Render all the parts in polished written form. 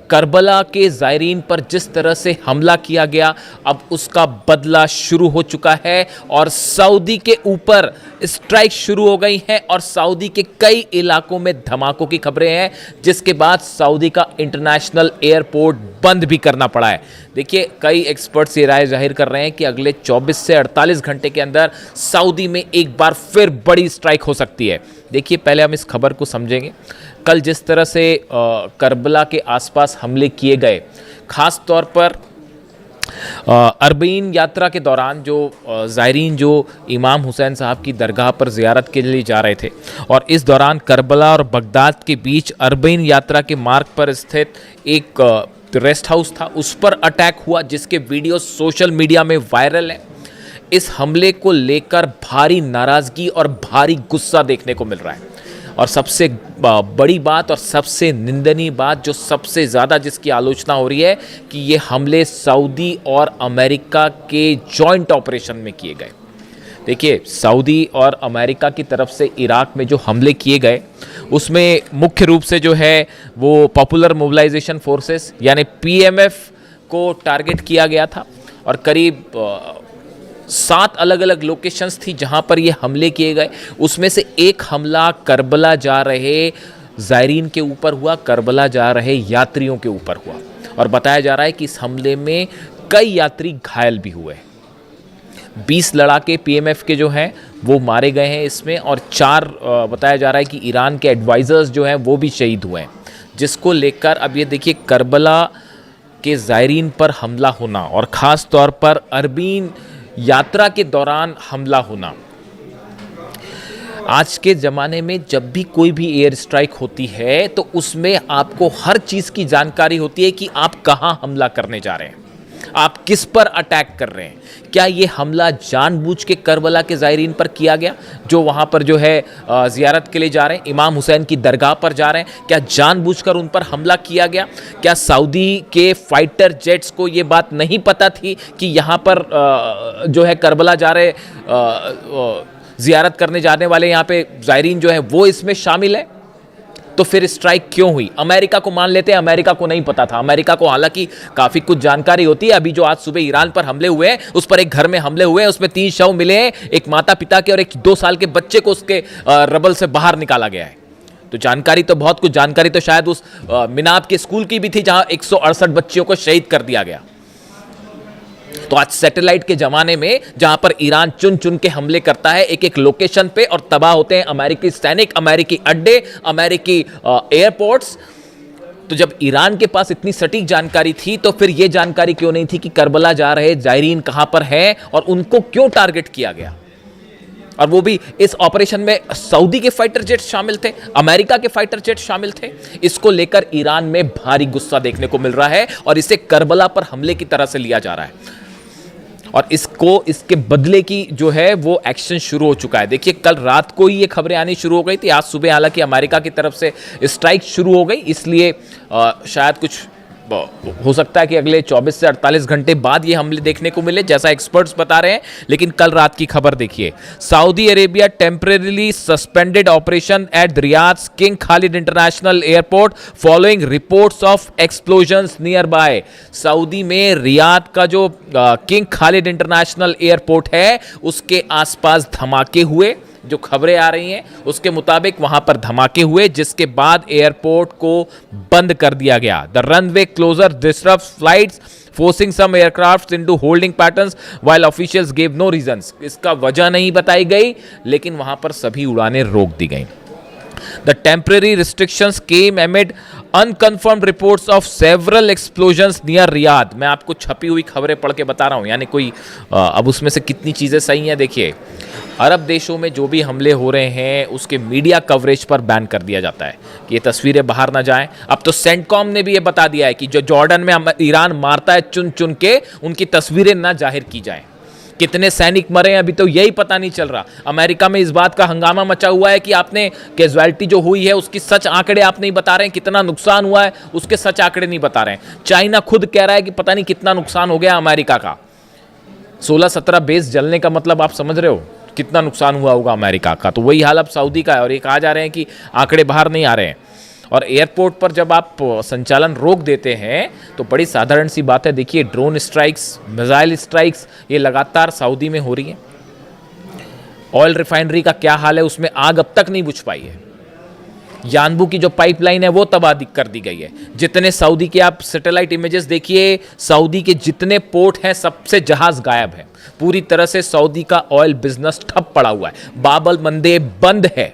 Karbala के ज़ायरीन पर जिस तरह से हमला किया गया, अब उसका बदला शुरू हो चुका है और सऊदी के ऊपर स्ट्राइक शुरू हो गई हैं और सऊदी के कई इलाकों में धमाकों की खबरें हैं, जिसके बाद सऊदी का इंटरनेशनल एयरपोर्ट बंद भी करना पड़ा है। देखिए, कई एक्सपर्ट्स ये राय जाहिर कर रहे हैं कि अगले 24 से 48 घंटे के अंदर सऊदी में एक बार फिर बड़ी स्ट्राइक हो सकती है। देखिए, पहले हम इस खबर को समझेंगे। कल जिस तरह से करबला के आसपास हमले किए गए, ख़ास तौर पर अरबईन यात्रा के दौरान जो ज़ायरीन जो इमाम हुसैन साहब की दरगाह पर ज़ियारत के लिए जा रहे थे और इस दौरान करबला और बगदाद के बीच अरबईन यात्रा के मार्ग पर स्थित एक रेस्ट हाउस था, उस पर अटैक हुआ, जिसके वीडियो सोशल मीडिया में वायरल है। इस हमले को लेकर भारी नाराज़गी और भारी गुस्सा देखने को मिल रहा है और सबसे बड़ी बात और सबसे निंदनीय बात, जो सबसे ज़्यादा जिसकी आलोचना हो रही है, कि ये हमले सऊदी और अमेरिका के जॉइंट ऑपरेशन में किए गए। देखिए, सऊदी और अमेरिका की तरफ से इराक में जो हमले किए गए, उसमें मुख्य रूप से जो है वो पॉपुलर मोबिलाइजेशन फोर्सेस यानी पीएमएफ को टारगेट किया गया था और करीब 7 अलग अलग लोकेशंस थी जहां पर ये हमले किए गए। उसमें से एक हमला करबला जा रहे ज़ायरीन के ऊपर हुआ, करबला जा रहे यात्रियों के ऊपर हुआ और बताया जा रहा है कि इस हमले में कई यात्री घायल भी हुए। 20 लड़ाके पीएमएफ के जो हैं वो मारे गए हैं इसमें और 4 बताया जा रहा है कि ईरान के एडवाइज़र्स जो हैं वो भी शहीद हुए हैं, जिसको लेकर अब ये देखिए, करबला के ज़ायरीन पर हमला होना और ख़ास तौर पर अरबीन यात्रा के दौरान हमला होना। आज के ज़माने में जब भी कोई भी एयर स्ट्राइक होती है तो उसमें आपको हर चीज़ की जानकारी होती है कि आप कहाँ हमला करने जा रहे हैं, आप किस पर अटैक कर रहे हैं। क्या ये हमला जानबूझ के करबला के ज़ायरीन पर किया गया, जो वहाँ पर जो है ज़ियारत के लिए जा रहे हैं, इमाम हुसैन की दरगाह पर जा रहे हैं? क्या जानबूझकर उन पर हमला किया गया? क्या सऊदी के फाइटर जेट्स को ये बात नहीं पता थी कि यहाँ पर जो है करबला जा रहे ज़ियारत करने जाने वाले यहाँ पे ज़ायरीन जो है वो इसमें शामिल है? तो फिर स्ट्राइक क्यों हुई? अमेरिका को मान लेते हैं, अमेरिका को नहीं पता था। अमेरिका को हालांकि काफ़ी कुछ जानकारी होती है। अभी जो आज सुबह ईरान पर हमले हुए हैं, उस पर एक घर में हमले हुए हैं, उसमें 3 शव मिले हैं, एक माता पिता के और एक 2 साल के बच्चे को उसके रबल से बाहर निकाला गया है। तो जानकारी तो बहुत कुछ, जानकारी तो शायद उस मिनाब के स्कूल की भी थी जहां 168 बच्चियों को शहीद कर दिया गया। तो आज सैटेलाइट के जमाने में जहां पर ईरान चुन चुन के हमले करता है एक एक लोकेशन पे और तबाह होते हैं अमेरिकी सैनिक, अमेरिकी अड्डे, अमेरिकी एयरपोर्ट्स, तो जब ईरान के पास इतनी सटीक जानकारी थी तो फिर यह जानकारी क्यों नहीं थी कि करबला जा रहे ज़ायरीन कहां पर हैं और उनको क्यों टारगेट किया गया? और वो भी इस ऑपरेशन में सऊदी के फाइटर जेट शामिल थे, अमेरिका के फाइटर जेट शामिल थे। इसको लेकर ईरान में भारी गुस्सा देखने को मिल रहा है और इसे करबला पर हमले की तरह से लिया जा रहा है और इसके बदले की जो है वो एक्शन शुरू हो चुका है। देखिए, कल रात को ही ये खबरें आनी शुरू हो गई थी। आज सुबह हालांकि अमेरिका की तरफ से स्ट्राइक शुरू हो गई, इसलिए शायद कुछ हो सकता है कि अगले 24 से 48 घंटे बाद ये हमले देखने को मिले, जैसा एक्सपर्ट्स बता रहे हैं। लेकिन कल रात की खबर देखिए, Saudi Arabia temporarily suspended operation at Riyadh's King Khalid international airport following reports of explosions nearby. Saudi में रियाद का जो किंग खालिद इंटरनेशनल एयरपोर्ट है उसके आसपास धमाके हुए। जो खबरें आ रही हैं उसके मुताबिक वहां पर धमाके हुए, जिसके बाद एयरपोर्ट को बंद कर दिया गया। The runway closure disturbs flights forcing some aircrafts into holding patterns while officials give no reasons. इसका वजह नहीं बताई गई, लेकिन वहां पर सभी उड़ानें रोक दी गई। The temporary restrictions came amid unconfirmed reports of several explosions near Riyadh। मैं आपको छपी हुई खबरें पढ़ के बता रहा हूं, यानी कोई अब उसमें से कितनी चीज़ें सही हैं। देखिए, अरब देशों में जो भी हमले हो रहे हैं उसके मीडिया कवरेज पर बैन कर दिया जाता है कि ये तस्वीरें बाहर ना जाएं। अब तो सेंटकॉम ने भी ये बता दिया है कि जो जॉर्डन में ईरान मारता है चुन चुन के, उनकी तस्वीरें ना जाहिर की जाएं। कितने सैनिक मरे हैं अभी तो यही पता नहीं चल रहा। अमेरिका में इस बात का हंगामा मचा हुआ है कि आपने कैजुअलिटी जो हुई है उसकी सच आंकड़े आप नहीं बता रहे हैं, कितना नुकसान हुआ है उसके सच आंकड़े नहीं बता रहे हैं। चाइना खुद कह रहा है कि पता नहीं कितना नुकसान हो गया अमेरिका का। 16-17 बेस जलने का मतलब आप समझ रहे हो कितना नुकसान हुआ होगा अमेरिका का। तो वही हाल अब सऊदी का है और ये कहा जा रहे हैं कि आंकड़े बाहर नहीं आ रहे हैं। और एयरपोर्ट पर जब आप संचालन रोक देते हैं तो बड़ी साधारण सी बात है, देखिए ड्रोन स्ट्राइक्स, मिसाइल स्ट्राइक्स ये लगातार सऊदी में हो रही हैं। ऑयल रिफाइनरी का क्या हाल है, उसमें आग अब तक नहीं बुझ पाई है। यानबू की जो पाइपलाइन है वो तबाह कर दी गई है। जितने सऊदी के आप सैटेलाइट इमेजेस देखिए, सऊदी के जितने पोर्ट हैं सबसे जहाज गायब है। पूरी तरह से सऊदी का ऑयल बिजनेस ठप पड़ा हुआ है। बाब अल मंदेब बंद है,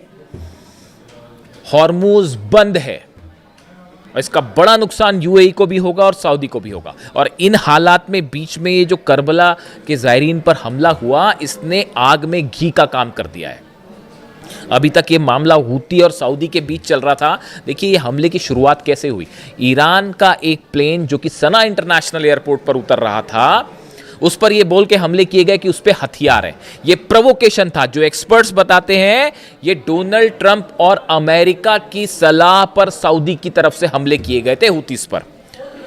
हॉर्मूज बंद है। इसका बड़ा नुकसान यूएई को भी होगा और सऊदी को भी होगा। और इन हालात में बीच में ये जो करबला के ज़ायरीन पर हमला हुआ, इसने आग में घी का काम कर दिया है। अभी तक ये मामला हूती और सऊदी के बीच चल रहा था। देखिए ये हमले की शुरुआत कैसे हुई। ईरान का एक प्लेन जो कि सना इंटरनेशनल एयरपोर्ट पर उतर रहा था, उस पर ये बोल के हमले किए गए कि उस पर हथियार है। ये प्रोवोकेशन था। जो एक्सपर्ट्स बताते हैं ये डोनाल्ड ट्रंप और अमेरिका की सलाह पर सऊदी की तरफ से हमले किए गए थे हूतीस पर।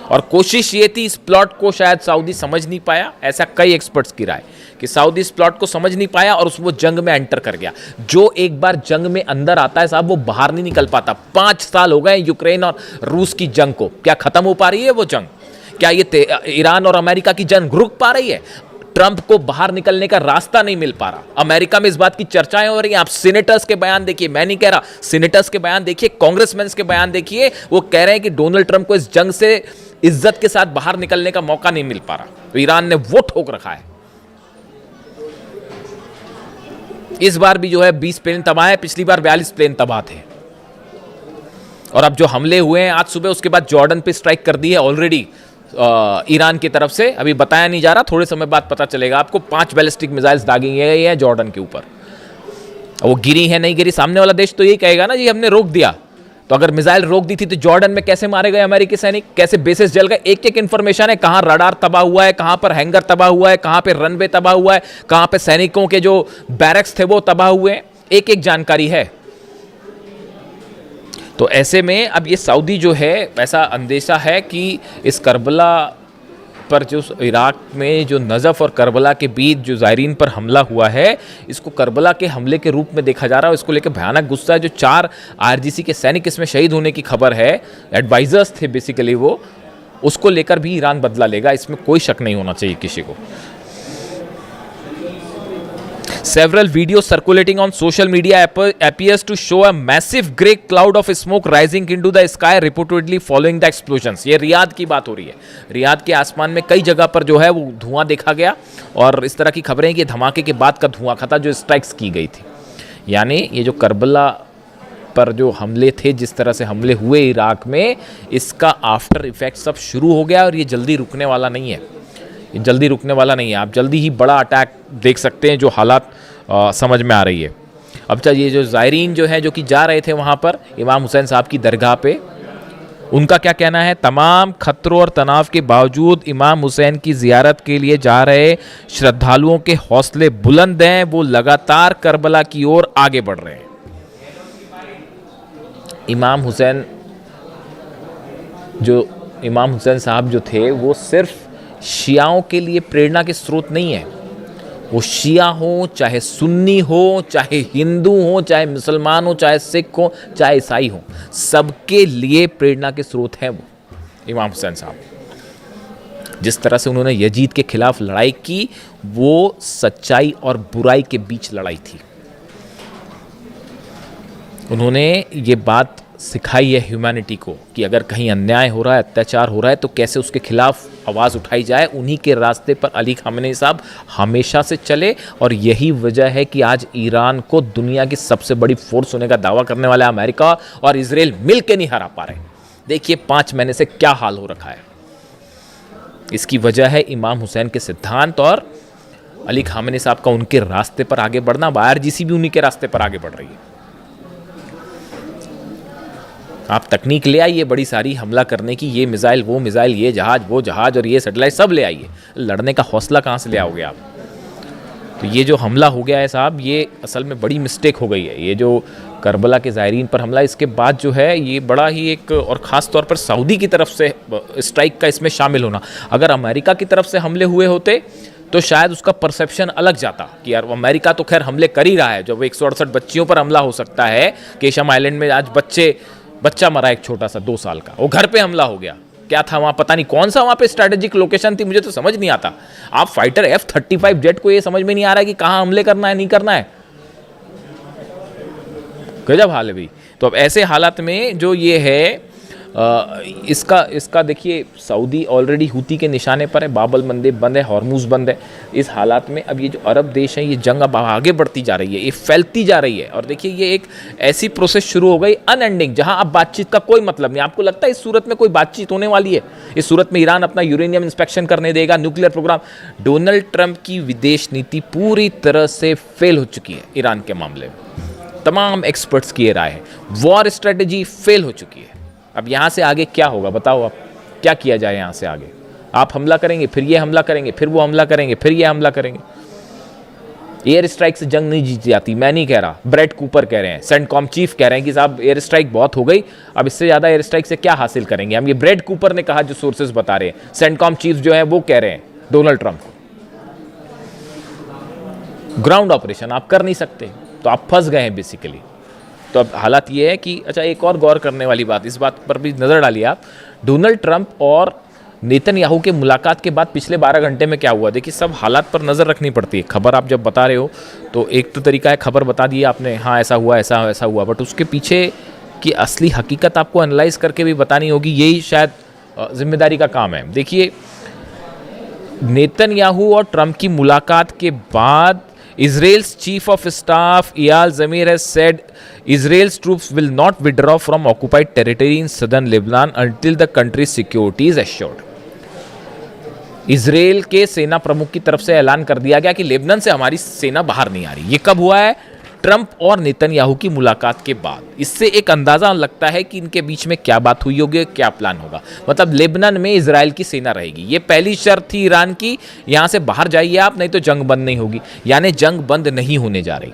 और कोशिश ये थी, इस प्लॉट को शायद सऊदी समझ नहीं पाया, ऐसा कई एक्सपर्ट्स की राय कि सऊदी इस प्लॉट को समझ नहीं पाया और वो जंग में एंटर कर गया। जो एक बार जंग में अंदर आता है साहब, वो बाहर नहीं निकल पाता। 5 साल हो गए यूक्रेन और रूस की जंग को, क्या खत्म हो पा रही है वो जंग? क्या ये ईरान और अमेरिका की जंग रुक पा रही है? ट्रंप को बाहर निकलने का रास्ता नहीं मिल पा रहा। अमेरिका में इस बात की चर्चाएं हो रही हैं। आप सीनेटर्स के बयान देखिए, मैं नहीं कह रहा, सीनेटर्स के बयान देखिए, कांग्रेसमैन के बयान देखिए, वो कह रहे हैं कि डोनाल्ड ट्रंप को इस जंग से इज्जत के साथ बाहर निकलने का मौका नहीं मिल पा रहा। तो ईरान ने वो ठोक रखा है। इस बार भी जो है 20 प्लेन तबाह है, पिछली बार 42 प्लेन तबाह थे। और अब जो हमले हुए हैं आज सुबह, उसके बाद जॉर्डन पे स्ट्राइक कर दी है ऑलरेडी ईरान की तरफ से। अभी बताया नहीं जा रहा, थोड़े समय बाद पता चलेगा आपको। 5 बैलिस्टिक मिसाइल्स दागी गई हैं जॉर्डन के ऊपर। वो गिरी है नहीं गिरी, सामने वाला देश तो यही कहेगा ना जी हमने रोक दिया। तो अगर मिसाइल रोक दी थी तो जॉर्डन में कैसे मारे गए अमेरिकी सैनिक, कैसे बेसेस जल गए? एक एक इंफॉर्मेशन है, कहां रडार तबाह हुआ है, कहां पर हैंगर तबाह हुआ है, कहां पे रनवे तबाह हुआ है, कहां पे सैनिकों के जो बैरक्स थे वो तबाह हुए हैं, एक एक जानकारी है। तो ऐसे में अब ये सऊदी जो है, ऐसा अंदेशा है कि इस करबला पर जो इराक में जो नजफ और करबला के बीच जो ज़ायरीन पर हमला हुआ है, इसको करबला के हमले के रूप में देखा जा रहा है। इसको लेकर भयानक गुस्सा है। जो 4 आईआरजीसी के सैनिक इसमें शहीद होने की खबर है, एडवाइजर्स थे बेसिकली वो, उसको लेकर भी ईरान बदला लेगा, इसमें कोई शक नहीं होना चाहिए किसी को। Several videos circulating on social media appears to show a massive grey cloud of smoke rising into the sky reportedly following the explosions। ये रियाद की बात हो रही है। रियाद के आसमान में कई जगह पर जो है वो धुआं देखा गया और इस तरह की खबरें कि धमाके के बाद का धुआं था जो स्ट्राइक्स की गई थी। यानी ये जो करबला पर जो हमले थे, जिस तरह से हमले हुए इराक में, इसका आफ्टर इफेक्ट सब शुरू हो गया और ये जल्दी रुकने वाला नहीं है। ये जल्दी रुकने वाला नहीं है। आप जल्दी ही बड़ा अटैक देख सकते हैं, जो हालात समझ में आ रही है। अब चाहे ये जो ज़ायरीन जो है, जो कि जा रहे थे वहाँ पर इमाम हुसैन साहब की दरगाह पे, उनका क्या कहना है? तमाम खतरों और तनाव के बावजूद इमाम हुसैन की ज़ियारत के लिए जा रहे श्रद्धालुओं के हौसले बुलंद हैं, वो लगातार करबला की ओर आगे बढ़ रहे हैं। इमाम हुसैन साहब जो थे, वो सिर्फ शियाओं के लिए प्रेरणा के स्रोत नहीं है। वो शिया हो, चाहे सुन्नी हो, चाहे हिंदू हो, चाहे मुसलमान हो, चाहे सिख हो, चाहे ईसाई हो, सबके लिए प्रेरणा के स्रोत हैं वो इमाम हुसैन साहब। जिस तरह से उन्होंने यजीद के खिलाफ लड़ाई की, वो सच्चाई और बुराई के बीच लड़ाई थी। उन्होंने ये बात सिखाई है ह्यूमैनिटी को कि अगर कहीं अन्याय हो रहा है, अत्याचार हो रहा है, तो कैसे उसके खिलाफ आवाज़ उठाई जाए। उन्हीं के रास्ते पर अली खामेनी साहब हमेशा से चले और यही वजह है कि आज ईरान को दुनिया की सबसे बड़ी फोर्स होने का दावा करने वाला अमेरिका और इजराइल मिल के नहीं हरा पा रहे। देखिए 5 महीने से क्या हाल हो रखा है। इसकी वजह है इमाम हुसैन के सिद्धांत और अली खामेनी साहब का उनके रास्ते पर आगे बढ़ना। IRGC भी उन्हीं के रास्ते पर आगे बढ़ रही है। आप तकनीक ले आइए बड़ी सारी हमला करने की, ये मिसाइल वो मिसाइल, ये जहाज वो जहाज और ये सैटेलाइट सब ले आइए, लड़ने का हौसला कहाँ से ले आओगे आप? तो ये जो हमला हो गया है साहब, ये असल में बड़ी मिस्टेक हो गई है। ये जो करबला के ज़ायरीन पर हमला, इसके बाद जो है ये बड़ा ही एक, और ख़ास तौर पर सऊदी की तरफ से स्ट्राइक का इसमें शामिल होना। अगर अमेरिका की तरफ से हमले हुए होते तो शायद उसका परसेप्शन अलग जाता कि यार अमेरिका तो खैर हमले कर ही रहा है। जब 168 बच्चियों पर हमला हो सकता है, केशम आइलैंड में आज बच्चे बच्चा मरा एक छोटा सा 2 साल का, वो घर पे हमला हो गया। क्या था वहां, पता नहीं कौन सा वहां पे स्ट्रेटेजिक लोकेशन थी, मुझे तो समझ नहीं आता। आप फाइटर F-35 जेट को ये समझ में नहीं आ रहा है कि कहां हमले करना है नहीं करना है। गजब हाल है भाई। तो अब ऐसे हालात में जो ये है इसका देखिए, सऊदी ऑलरेडी हूती के निशाने पर है, बाबल मंदेब बंद है, हॉर्मुज बंद है। इस हालात में अब ये जो अरब देश हैं, ये जंग अब आगे बढ़ती जा रही है, ये फैलती जा रही है। और देखिए ये एक ऐसी प्रोसेस शुरू हो गई अनएंडिंग, जहां अब बातचीत का कोई मतलब नहीं। आपको लगता है इस सूरत में कोई बातचीत होने वाली है? इस सूरत में ईरान अपना यूरेनियम इंस्पेक्शन करने देगा, न्यूक्लियर प्रोग्राम? डोनाल्ड ट्रंप की विदेश नीति पूरी तरह से फेल हो चुकी है ईरान के मामले में। तमाम एक्सपर्ट्स की ये राय है, वॉर स्ट्रेटेजी फेल हो चुकी है। अब यहां से आगे क्या होगा बताओ, आप क्या किया जाए यहां से आगे? आप हमला करेंगे, फिर ये हमला करेंगे, फिर वो हमला करेंगे, फिर ये हमला करेंगे। एयर स्ट्राइक से जंग नहीं जीती जाती, मैं नहीं कह रहा, ब्रेड कूपर कह रहे हैं, सेंटकॉम चीफ कह रहे हैं कि साहब एयर स्ट्राइक बहुत हो गई, अब इससे ज्यादा एयर स्ट्राइक से क्या हासिल करेंगे हम। ये ब्रेड कूपर ने कहा, जो सोर्सेज बता रहे हैं, सेंटकॉम चीफ जो है वो कह रहे हैं डोनाल्ड ट्रंप को। ग्राउंड ऑपरेशन आप कर नहीं सकते, तो आप फंस गए हैं बेसिकली। तो अब हालात ये है कि अच्छा, एक और गौर करने वाली बात, इस बात पर भी नज़र डालिए आप। डोनाल्ड ट्रंप और नेतन्याहू के मुलाकात के बाद पिछले 12 घंटे में क्या हुआ, देखिए सब हालात पर नज़र रखनी पड़ती है। खबर आप जब बता रहे हो तो एक तो तरीका है, खबर बता दी आपने, हाँ ऐसा हुआ ऐसा हुआ, बट उसके पीछे की असली हकीकत आपको एनालाइज करके भी बतानी होगी। यही शायद जिम्मेदारी का काम है। देखिए, नेतन्याहू और ट्रंप की मुलाकात के बाद Israel's chief of staff Eyal Zamir has said Israel's troops will not withdraw from occupied territory in southern Lebanon until the country's security is assured. Israel के सेना प्रमुख की तरफ से ऐलान कर दिया गया कि लेबनान से हमारी सेना बाहर नहीं आ रही। ये कब हुआ है? ट्रंप और नेतन्याहू की मुलाकात के बाद। इससे एक अंदाजा लगता है कि इनके बीच में क्या बात हुई होगी, क्या प्लान होगा। मतलब लेबनान में इजराइल की सेना रहेगी, ये पहली शर्त थी ईरान की, यहां से बाहर जाइए आप, नहीं तो जंग बंद नहीं होगी। यानी जंग बंद नहीं होने जा रही।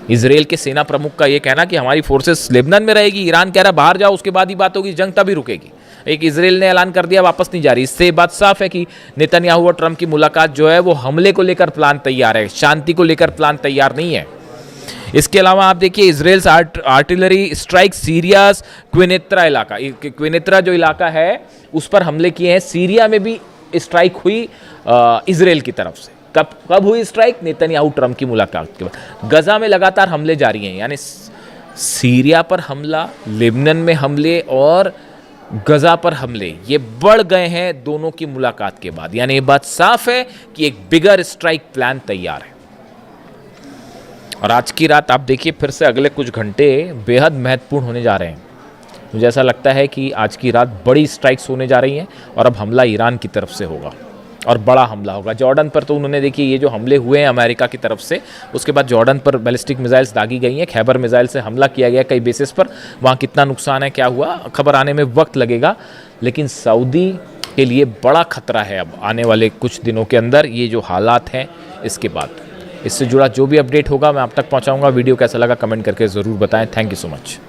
इजराइल के सेना प्रमुख का यह कहना कि हमारी फोर्सेस लेबनान में रहेगी, ईरान कह रहा बाहर जाओ, उसके बाद ही बात होगी, जंग तभी रुकेगी। एक इजराइल ने ऐलान कर दिया वापस नहीं जा रही। इससे बात साफ है कि नेतन्याहू और ट्रंप की मुलाकात जो है वो हमले को लेकर प्लान तैयार है, शांति को लेकर प्लान तैयार नहीं है। इसके अलावा आप देखिए, इजराइल्स आर्टिलरी स्ट्राइक सीरियास क्विनेत्रा इलाका, क्विनेत्रा जो इलाका है उस पर हमले किए हैं। सीरिया में भी स्ट्राइक हुई इजराइल की तरफ से। कब हुई स्ट्राइक? नेतन्याहू ट्रंप की मुलाकात के बाद। गजा में लगातार हमले जारी हैं, यानी सीरिया पर हमला, लेबनान में हमले और गजा पर हमले ये बढ़ गए हैं दोनों की मुलाकात के बाद। यानी ये बात साफ है कि एक बिगर स्ट्राइक प्लान तैयार है। और आज की रात आप देखिए, फिर से अगले कुछ घंटे बेहद महत्वपूर्ण होने जा रहे हैं। मुझे ऐसा लगता है कि आज की रात बड़ी स्ट्राइक्स होने जा रही हैं और अब हमला ईरान की तरफ से होगा और बड़ा हमला होगा। जॉर्डन पर तो उन्होंने देखिए ये जो हमले हुए हैं अमेरिका की तरफ से, उसके बाद जॉर्डन पर बैलिस्टिक मिसाइल्स दागी गई हैं, खैबर मिसाइल से हमला किया गया कई बेसिस पर। वहाँ कितना नुकसान है, क्या हुआ, खबर आने में वक्त लगेगा। लेकिन सऊदी के लिए बड़ा खतरा है अब आने वाले कुछ दिनों के अंदर, ये जो हालात हैं इसके बाद। इससे जुड़ा जो भी अपडेट होगा मैं आप तक पहुँचाऊँगा। वीडियो कैसा लगा कमेंट करके ज़रूर बताएँ। Thank you so much.